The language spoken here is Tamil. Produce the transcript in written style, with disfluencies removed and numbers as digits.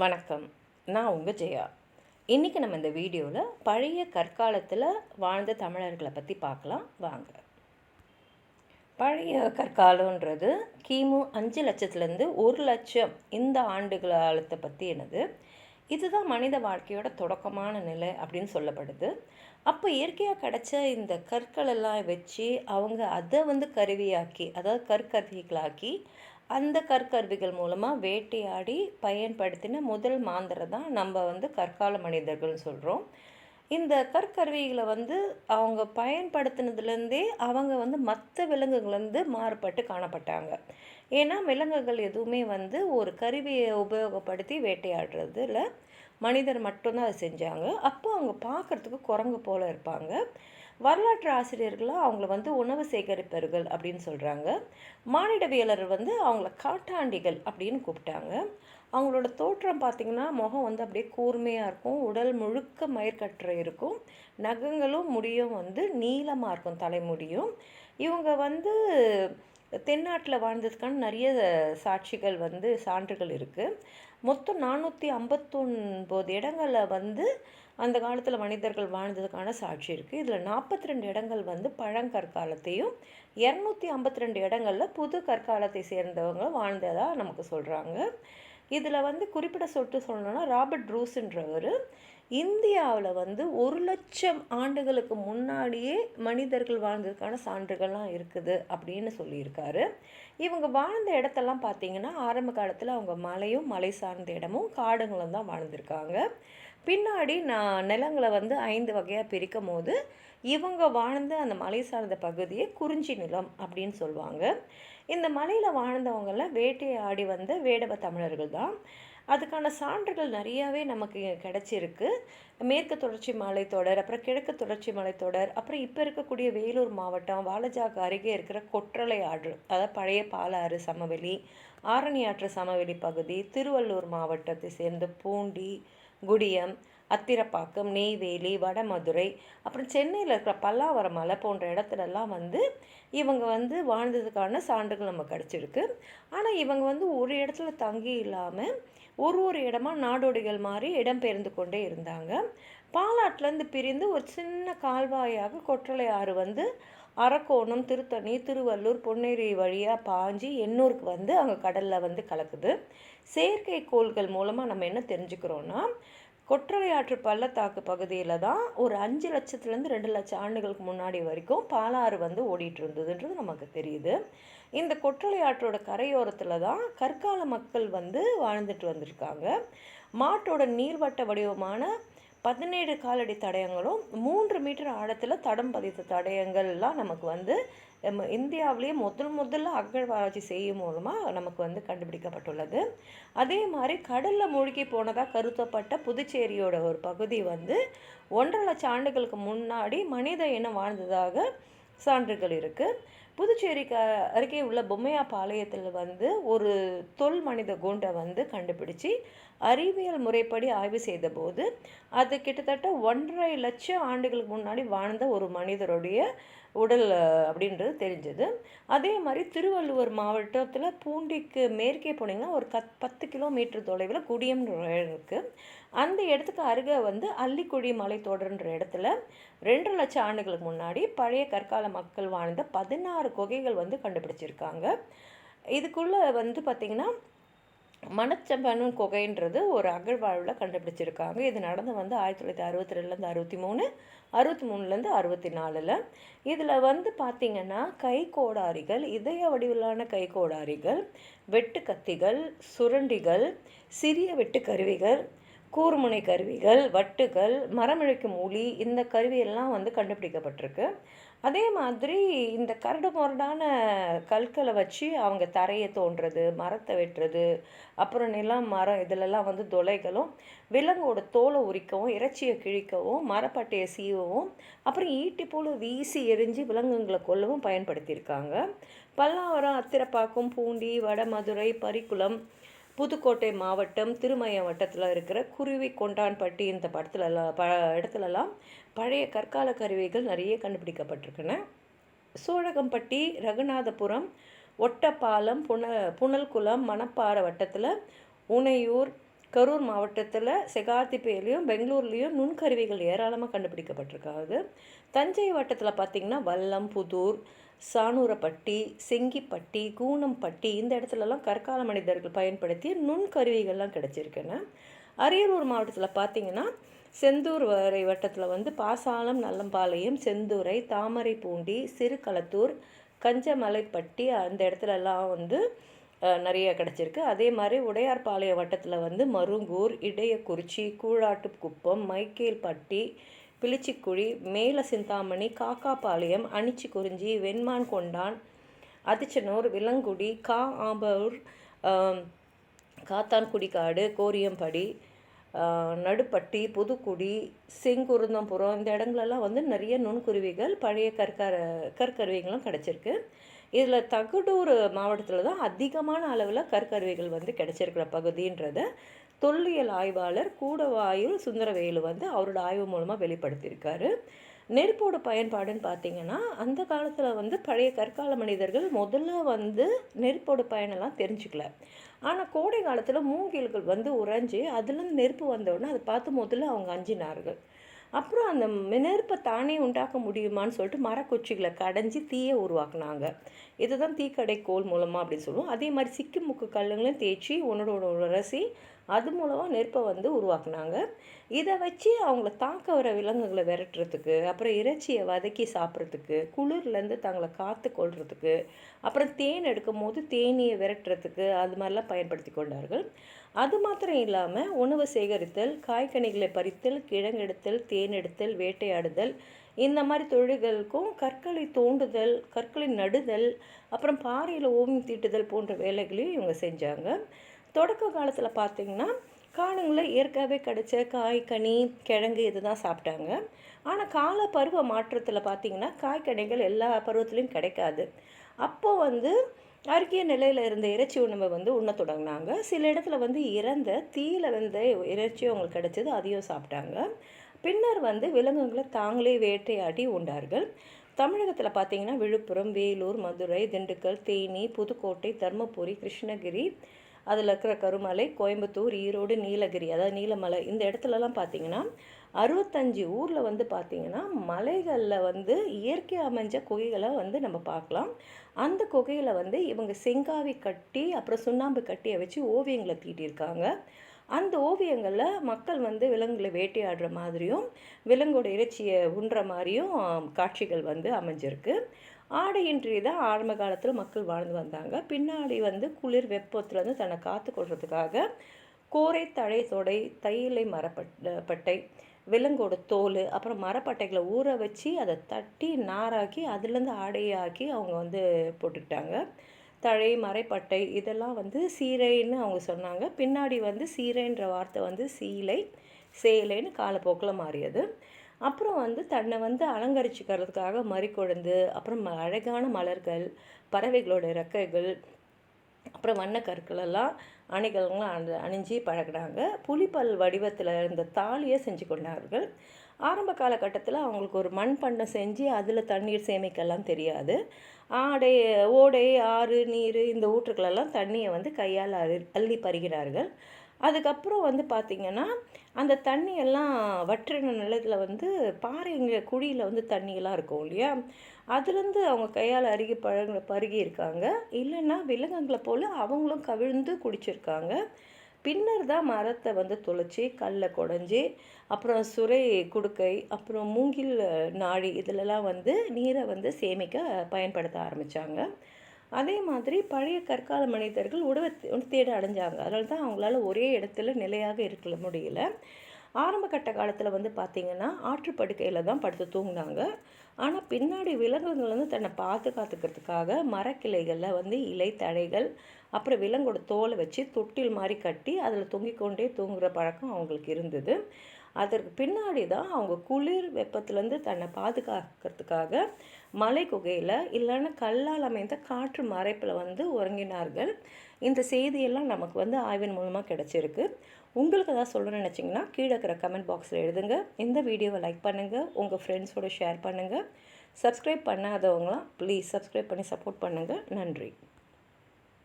வணக்கம். நான் உங்கள் ஜெயா. இன்றைக்கி நம்ம இந்த வீடியோவில் பழைய கற்காலத்தில் வாழ்ந்த தமிழர்களை பற்றி பார்க்கலாம் வாங்க. பழைய கற்காலன்றது கிமு 5,00,000 1,00,000 இந்த ஆண்டுகாலத்தை பற்றி என்னது. இதுதான் மனித வாழ்க்கையோட தொடக்கமான நிலை அப்படின்னு சொல்லப்படுது. அப்போ இயற்கையாக கிடச்ச இந்த கற்களெல்லாம் வச்சு அவங்க அதை கருவியாக்கி, அதாவது கற்கருவிகளாக்கி, அந்த கற்கருவிகள் மூலமாக வேட்டையாடி பயன்படுத்தின முதல் மாந்தரை தான் நம்ம கற்கால மனிதர்கள்னு சொல்கிறோம். இந்த கற்கருவிகளை அவங்க பயன்படுத்தினதுலேருந்தே அவங்க மற்ற விலங்குகள்லேருந்து மாறுபட்டு காணப்பட்டாங்க. ஏன்னா விலங்குகள் எதுவுமே ஒரு கருவியை உபயோகப்படுத்தி வேட்டையாடுறதுல மனிதர் மட்டும்தான் அதை செஞ்சாங்க. அப்போ அவங்க பார்க்குறதுக்கு குரங்கு போல் இருப்பாங்க. வரலாற்று ஆசிரியர்களாக அவங்கள உணவு சேகரிப்பவர்கள் அப்படின்னு சொல்கிறாங்க. மானிடவியலர் அவங்கள காட்டாண்டிகள் அப்படின்னு கூப்பிட்டாங்க. அவங்களோட தோற்றம் பார்த்திங்கன்னா முகம் அப்படியே கூர்மையாக இருக்கும், உடல் முழுக்க மயிர்கற்றை இருக்கும், நகங்களும் முடியும் நீளமாக இருக்கும், தலைமுடியும். இவங்க தென்னாட்டில் வாழ்ந்ததுக்கான நிறைய சாட்சிகள் சான்றுகள் இருக்குது. மொத்தம் 459 இடங்களில் அந்த காலத்தில் மனிதர்கள் வாழ்ந்ததுக்கான சாட்சி இருக்குது. இதில் 42 இடங்கள் பழங்கற்காலத்தையும் 252 இடங்களில் புது கற்காலத்தை சேர்ந்தவங்க வாழ்ந்ததாக நமக்கு சொல்கிறாங்க. இதில் குறிப்பிட சொல்லணும்னா ராபர்ட் ப்ரூஸ்ன்றவர் இந்தியாவில் 1,00,000 ஆண்டுகளுக்கு முன்னாடியே மனிதர்கள் வாழ்ந்ததுக்கான சான்றுகள்லாம் இருக்குது அப்படின்னு சொல்லியிருக்காரு. இவங்க வாழ்ந்த இடத்தெல்லாம் பார்த்திங்கன்னா ஆரம்ப காலத்தில் அவங்க மலையும் மலை சார்ந்த இடமும் காடுங்களும் தான் வாழ்ந்திருக்காங்க. பின்னாடி நிலங்களை 5 வகையாக பிரிக்கும் போது இவங்க வாழ்ந்த அந்த மலை சார்ந்த பகுதியை குறிஞ்சி நிலம் அப்படின்னு சொல்லுவாங்க. இந்த மலையில் வாழ்ந்தவங்கெல்லாம் வேட்டையாடி வந்த வேடவ தமிழர்கள் தான். அதுக்கான சான்றுகள் நிறையாவே நமக்கு கிடச்சிருக்கு. மேற்கு தொடர்ச்சி மலைத்தொடர், அப்புறம் கிழக்கு தொடர்ச்சி மலைத்தொடர், அப்புறம் இப்போ இருக்கக்கூடிய வேலூர் மாவட்டம் வாலஜாக்கு அருகே இருக்கிற கொற்றலை ஆறு, அதாவது பழைய பாலாறு சமவெளி, ஆரணி ஆற்று சமவெளி பகுதி, திருவள்ளூர் மாவட்டத்தை சேர்ந்த பூண்டி, குடியம், அத்திரப்பாக்கம், நெய்வேலி, வடமதுரை, அப்புறம் சென்னையில் இருக்கிற பல்லாவரம் மலை போன்ற இடத்துலலாம் இவங்க வாழ்ந்ததுக்கான சான்றுகள் நமக்கு கிடச்சிருக்கு. ஆனால் இவங்க ஒரு இடத்துல தங்கி இல்லாமல் ஒரு இடமா நாடோடிகள் மாதிரி இடம்பெயர்ந்து கொண்டே இருந்தாங்க. பாலாட்டிலேருந்து பிரிந்து ஒரு சின்ன கால்வாயாக கொற்றலை ஆறு அரக்கோணம், திருத்தணி, திருவள்ளூர், பொன்னேரி வழியாக பாஞ்சி எண்ணூருக்கு அங்கே கடலில் கலக்குது. செயற்கைக்கோள்கள் மூலமாக நம்ம என்ன தெரிஞ்சுக்கிறோன்னா, கொற்றலை ஆற்று பள்ளத்தாக்கு பகுதியில் தான் ஒரு 5,00,000 2,00,000 ஆண்டுகளுக்கு முன்னாடி வரைக்கும் பாலாறு ஓடிட்டு இருந்ததுன்றது நமக்கு தெரியுது. இந்த கொற்றலை ஆற்றோட கரையோரத்தில் தான் கற்கால மக்கள் வாழ்ந்துட்டு வந்திருக்காங்க. மாட்டோட நீர்வட்ட வடிவமான 17 காலடி தடயங்களும் 3 மீட்டர் ஆழத்தில் தடம் பதித்த தடயங்கள்லாம் நமக்கு இந்தியாவிலேயே முதல்ல அகழ்வாராய்ச்சி செய்யும் மூலமாக நமக்கு கண்டுபிடிக்கப்பட்டுள்ளது. அதே மாதிரி கடலில் மூழ்கி போனதாக கருத்தப்பட்ட புதுச்சேரியோட ஒரு பகுதி 1,50,000 ஆண்டுகளுக்கு முன்னாடி மனித இனம் வாழ்ந்ததாக சான்றுகள் இருக்குது. புதுச்சேரிக்கு அருகே உள்ள பொம்மையா பாளையத்தில் ஒரு தொல் மனித கூண்டை கண்டுபிடிச்சி அறிவியல் முறைப்படி ஆய்வு செய்த போது அது கிட்டத்தட்ட 1,50,000 ஆண்டுகளுக்கு முன்னாடி வாழ்ந்த ஒரு மனிதருடைய உடல் அப்படின்றது தெரிஞ்சது. அதே மாதிரி திருவள்ளுவர் மாவட்டத்தில் பூண்டிக்கு மேற்கே போனீங்கன்னா ஒரு 10 கிலோமீட்டர் தொலைவில் குடியம்ன்ற இருக்குது. அந்த இடத்துக்கு அருகே அல்லிக்குழி மலைத்தொடர்ன்ற இடத்துல 2,00,000 ஆண்டுகளுக்கு முன்னாடி பழைய கற்கால மக்கள் வாழ்ந்த 16 குகைகள் கண்டுபிடிச்சிருக்காங்க. இதுக்குள்ளே பார்த்திங்கன்னா மணச்சம்பனு குகைன்றது ஒரு அகழ்வாழ்வில் கண்டுபிடிச்சிருக்காங்க. இது நடந்து 1962லேருந்து 63, 63லேருந்து 64. இதில் பார்த்திங்கன்னா கைக்கோடாரிகள், இதய வடிவிலான கைக்கோடாரிகள், வெட்டு கத்திகள், சுரண்டிகள், சிறிய வெட்டு கருவிகள், கூர்முனை கருவிகள், வட்டுகள், மரமிழைக்கும் உளி, இந்த கருவியெல்லாம் கண்டுபிடிக்கப்பட்டிருக்கு. அதே மாதிரி இந்த கரடு முரடான கற்களை வச்சு அவங்க தரையை தோன்றது, மரத்தை வெட்டுறது, அப்புறம் நிலம் மரம் இதிலெல்லாம் துளைகளும், விலங்கோட தோலை உரிக்கவும், இறைச்சியை கிழிக்கவும், மரப்பட்டையை சீவவும், அப்புறம் ஈட்டி போல் வீசி எரிஞ்சு விலங்குகளை கொல்லவும் பயன்படுத்தியிருக்காங்க. பல்லாவரம், அத்திரப்பாக்கம், பூண்டி, வடமதுரை, பரிக்குளம், புதுக்கோட்டை மாவட்டம் திருமயம் வட்டத்தில் இருக்கிற குருவி கொண்டான்பட்டி இந்த இடத்துலலாம் பழைய கற்கால கருவிகள் நிறைய கண்டுபிடிக்கப்பட்டிருக்குன்னு. சோழகம்பட்டி, ரகுநாதபுரம், ஒட்டப்பாலம், புனல்குளம், மணப்பாறை வட்டத்தில் உனையூர், கரூர் மாவட்டத்தில் செகாத்திப்பேலையும் பெங்களூர்லேயும் நுண்கருவிகள் ஏராளமாக கண்டுபிடிக்கப்பட்டிருக்காது. தஞ்சை வட்டத்தில் பார்த்திங்கன்னா வல்லம், புதூர், சானூரப்பட்டி, செங்கிப்பட்டி, கூனம்பட்டி இந்த இடத்துலலாம் கற்கால மனிதர்கள் பயன்படுத்திய நுண்கருவிகள்லாம் கிடச்சிருக்குன்னு. அரியலூர் மாவட்டத்தில் பார்த்திங்கன்னா செந்தூர் வரை வட்டத்தில் பாசாலம், நல்லம்பாளையம், செந்துறை, தாமரைப்பூண்டி, சிறுகளத்தூர், கஞ்சமலைப்பட்டி அந்த இடத்துலலாம் நிறைய கிடச்சிருக்கு. அதே மாதிரி உடையார்பாளையம் வட்டத்தில் மருங்கூர், இடையக்குறிச்சி, கூழாட்டுக்குப்பம், மைக்கேல்பட்டி, பிளிச்சிக்குழி, மேல சிந்தாமணி, காக்காபாளையம், அணிச்சிக்குறிஞ்சி, வெண்மான் கொண்டான், அதிச்சனூர், விலங்குடி, ஆம்பூர், காத்தான்குடிக்காடு, கோரியம்படி, நடுப்பட்டி, புதுக்குடி, செங்குருந்தம்புரம் இந்த இடங்களெல்லாம் நிறைய நுண்குருவிகள் பழைய கற்கருவிகளும் கிடச்சிருக்கு. இதில் தகடூர் மாவட்டத்தில் தான் அதிகமான அளவில் கற்கருவிகள் கிடச்சிருக்கிற பகுதின்றத தொல்லியல் ஆய்வாளர் கூடவாயில் சுந்தரவேலு அவரோட ஆய்வு மூலமாக வெளிப்படுத்தியிருக்காரு. நெருப்போட பயன்பாடுன்னு பார்த்திங்கன்னா அந்த காலத்தில் பழைய கற்கால மனிதர்கள் முதல்ல நெருப்போட பயனெல்லாம் தெரிஞ்சுக்கல. ஆனால் கோடை காலத்தில் மூங்கில்கள் உறைஞ்சி அதுலேருந்து நெருப்பு வந்தோடனே அதை பார்த்து முதல்ல அவங்க அஞ்சினார்கள். அப்புறம் அந்த நெருப்பை தானே உண்டாக்க முடியுமான்னு சொல்லிட்டு மரக்குச்சிகளை கடைஞ்சி தீயை உருவாக்குனாங்க. இதுதான் தீக்கடை கோல் மூலமாக அப்படின்னு சொல்லுவோம். அதே மாதிரி சிக்கி முக்கு கல்லுங்களையும் தேய்ச்சி உன்னோட உரசி அது மூலமாக நெருப்பை உருவாக்குனாங்க. இதை வச்சு அவங்கள தாக்க வர விலங்குகளை விரட்டுறதுக்கு, அப்புறம் இறைச்சியை வதக்கி சாப்பிட்றதுக்கு, குளிர்லேருந்து தங்களை காத்து கொள்றதுக்கு, அப்புறம் தேன் எடுக்கும் போது தேனியை விரட்டுறதுக்கு அது மாதிரிலாம் பயன்படுத்தி கொண்டார்கள். அது மாத்திரம் இல்லாமல் உணவு சேகரித்தல், காய்கனிகளை பறித்தல், கிழங்கெடுத்தல், தேன் எடுத்தல், வேட்டையாடுதல் இந்த மாதிரி தொழில்களுக்கும் கற்களை தோண்டுதல், கற்களை நடுதல், அப்புறம் பாறையில் ஓவியம் தீட்டுதல் போன்ற வேலைகளையும் இவங்க செஞ்சாங்க. தொடக்க காலத்தில் பார்த்திங்கன்னா காலங்களில் இயற்கையாகவே கிடைச்ச காய், கனி, கிழங்கு இது தான் சாப்பிட்டாங்க. ஆனால் கால பருவ மாற்றத்தில் பார்த்திங்கன்னா காய்கனிகள் எல்லா பருவத்துலேயும் கிடைக்காது. அப்போது அருகிய நிலையில் இருந்த இறைச்சி உணவை உண்ண தொடங்கினாங்க. சில இடத்துல இறந்த தீயில இறைச்சி அவங்களுக்கு கிடைச்சது, அதையும் சாப்பிட்டாங்க. பின்னர் விலங்குகளை தாங்களே வேட்டையாடி உண்டார்கள். தமிழகத்தில் பார்த்திங்கன்னா விழுப்புரம், வேலூர், மதுரை, திண்டுக்கல், தேனி, புதுக்கோட்டை, தர்மபுரி, கிருஷ்ணகிரி, அதில் இருக்கிற கருமலை, கோயம்புத்தூர், ஈரோடு, நீலகிரி அதாவது நீலமலை இந்த இடத்துலலாம் பார்த்திங்கன்னா 65 ஊரில் பார்த்திங்கன்னா மலைகளில் இயற்கை அமைஞ்ச குகைகளை நம்ம பார்க்கலாம். அந்த குகையில் இவங்க செங்காவி கட்டி அப்புறம் சுண்ணாம்பு கட்டியை வச்சு ஓவியங்களை தீட்டியிருக்காங்க. அந்த ஓவியங்களில் மக்கள் விலங்குகளை வேட்டையாடுற மாதிரியும் விலங்கோட இறைச்சியை உண்ற மாதிரியும் காட்சிகள் அமைஞ்சிருக்கு. ஆடையின்றி தான் ஆரம்ப காலத்தில் மக்கள் வாழ்ந்து வந்தாங்க. பின்னாடி குளிர் வெப்பத்துலேருந்து தன்னை காத்து கொள்றதுக்காக கோரை, தழை, தொடை, தையிலை மரப்பட்டை, விலங்கோட தோல், அப்புறம் மரப்பட்டைகளை ஊற வச்சு அதை தட்டி நாராக்கி அதுலேருந்து ஆடையாக்கி அவங்க போட்டுக்கிட்டாங்க. தழை, மரைப்பட்டை இதெல்லாம் சீரைன்னு அவங்க சொன்னாங்க. பின்னாடி சீரைன்ற வார்த்தை சீலை, சேலைன்னு காலப்போக்கில் மாறியது. அப்புறம் தன்னை அலங்கரிச்சுக்கிறதுக்காக மறிக்கொழுந்து, அப்புறம் அழகான மலர்கள், பறவைகளோட இறக்கைகள், அப்புறம் வண்ணக்கற்களெல்லாம் அணிகள்லாம் அணிஞ்சு பழகினாங்க. புலிப்பல் வடிவத்தில் இருந்த தாலியை செஞ்சு கொண்டார்கள். ஆரம்ப காலகட்டத்தில் அவங்களுக்கு ஒரு மண்பண்டம் செஞ்சு அதில் தண்ணீர் சேமிக்கலாம் தெரியாது. ஓடை, ஆறு, நீர் இந்த ஊற்றுக்களெல்லாம் தண்ணியை கையால் அள்ளி பருகினார்கள். அதுக்கப்புறம் பார்த்திங்கன்னா அந்த தண்ணியெல்லாம் வற்றின நிலத்தில் பாறைங்க குழியில் தண்ணியெல்லாம் இருக்கும் இல்லையா, அதுலேருந்து அவங்க கையால் பருகி இருக்காங்க. இல்லைன்னா விலங்குகளை போல் அவங்களும் கவிழ்ந்து குடிச்சிருக்காங்க. பின்னர் தான் மரத்தை துளைச்சி கல்லை குடஞ்சி அப்புறம் சுரை குடுக்கை, அப்புறம் மூங்கில் நாழி இதிலெல்லாம் நீரை சேமிக்க பயன்படுத்த ஆரம்பித்தாங்க. அதே மாதிரி பழைய கற்கால மனிதர்கள் உணவை தேட அடைஞ்சாங்க. அதனால தான் அவங்களால ஒரே இடத்துல நிலையாக இருக்க முடியல. ஆரம்ப கட்ட காலத்தில் பார்த்திங்கன்னா ஆற்றுப்படுக்கையில் தான் படுத்து தூங்கினாங்க. ஆனால் பின்னாடி விலங்குகள் தன்னை பாதுகாத்துக்கிறதுக்காக மரக்கிளைகளில் இலை தழைகள், அப்புறம் விலங்கோட தோலை வச்சு தொட்டில் மாதிரி கட்டி அதில் தொங்கிக்கொண்டே தூங்குகிற பழக்கம் அவங்களுக்கு இருந்தது. அதற்கு பின்னாடி தான் அவங்க குளிர் வெப்பத்துலேருந்து தன்னை பாதுகாக்கிறதுக்காக மலை குகையில் இல்லைன்னா கல்லால் அமைந்த காற்று மறைப்பில் உறங்கினார்கள். இந்த செய்தியெல்லாம் நமக்கு ஆய்வின் மூலமாக கிடச்சிருக்கு. உங்களுக்கு எதாவது சொல்லணும்னு நினச்சிங்கன்னா கீழே இருக்கிற கமெண்ட் பாக்ஸில் எழுதுங்க. இந்த வீடியோவை லைக் பண்ணுங்கள், உங்கள் ஃப்ரெண்ட்ஸோடு ஷேர் பண்ணுங்கள். சப்ஸ்கிரைப் பண்ணாதவங்களாம் ப்ளீஸ் சப்ஸ்கிரைப் பண்ணி சப்போர்ட் பண்ணுங்கள். நன்றி.